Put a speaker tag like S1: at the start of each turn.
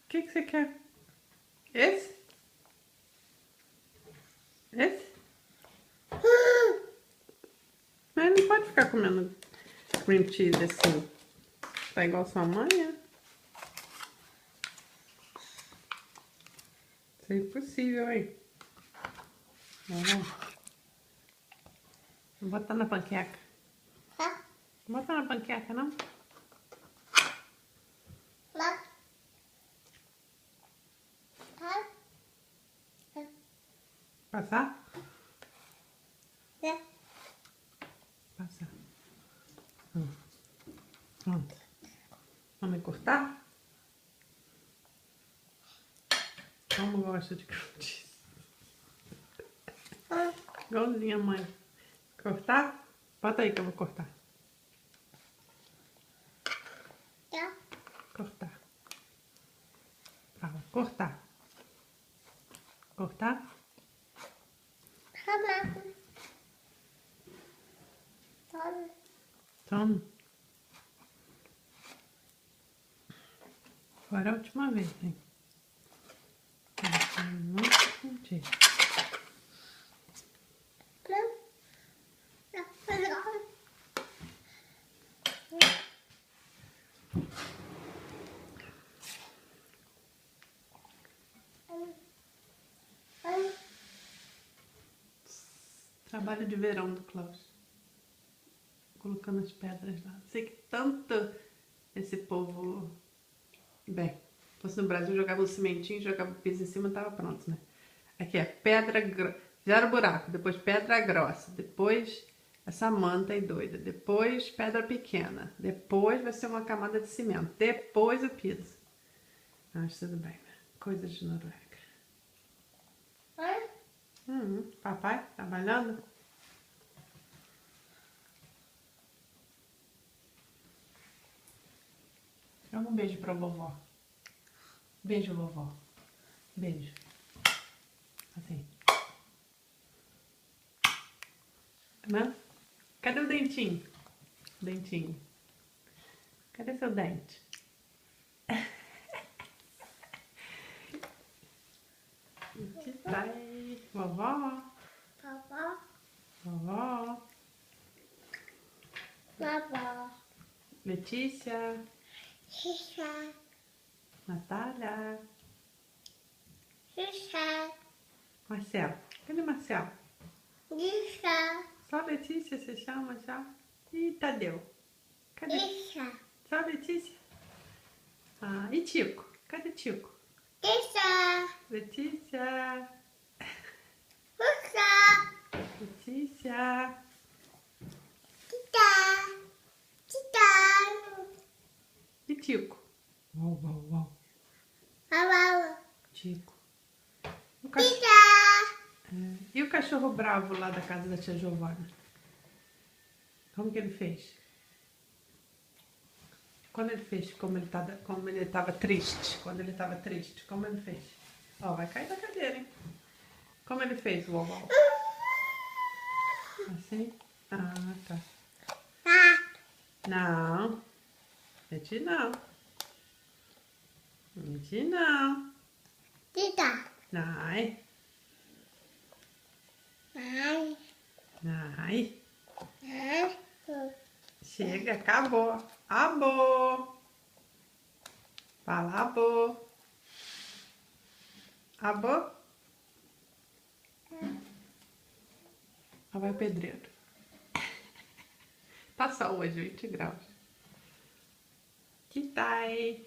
S1: que você quer? Esse? Esse? Mas não pode ficar comendo cream cheese assim. Tá igual sua mãe, é? Isso é impossível, hein? Não botar na panqueca. Não botar na panqueca, não? Passar? Passar. Pronto. Vamos cortar? Como gosta de cream cheese? Igualzinha, mãe. Cortar? Bota aí que eu vou cortar. Cortar. Fala, cortar. Cortar? Toma. Agora é a última vez, hein? Muito sentido. Trabalho de verão do Klaus. Colocando as pedras lá. Sei que tanto esse povo... Bem, se fosse no Brasil, jogava o cimentinho, jogava o piso em cima e tava pronto, né? Aqui é pedra grossa. Fizeram buraco, depois pedra grossa, depois essa manta aí doida, depois pedra pequena, depois vai ser uma camada de cimento, depois o piso. Mas tudo bem, né? Coisas de Noruega. Papai, trabalhando? Joga um beijo pra vovó. Beijo, vovó. Beijo. Assim. Né? Cadê o dentinho? Dentinho. Cadê seu dente? Que tá aí? Vovó? Vovó? Letícia? Natália? Marcelo? Cadê Marcelo? Só Letícia se chama já? E Tadeu? Cadê? Só Letícia? Ah, e Tico? Cadê Tico? Letícia? Letícia? E Tico? Uau, uau, uau. Tico. O E o cachorro bravo lá da casa da tia Giovana? Como que ele fez? Quando ele fez, como ele estava triste. Quando ele estava triste, como ele fez? Ó, vai cair da cadeira, hein? Como ele fez, uau? Assim? Ah, tá. Não. Meti não. Meti não. Ai. Ai. Chega, acabou. Abô. Fala abô. Abô. Lá vai o pedreiro. Tá sol hoje, 20 graus. Que tai.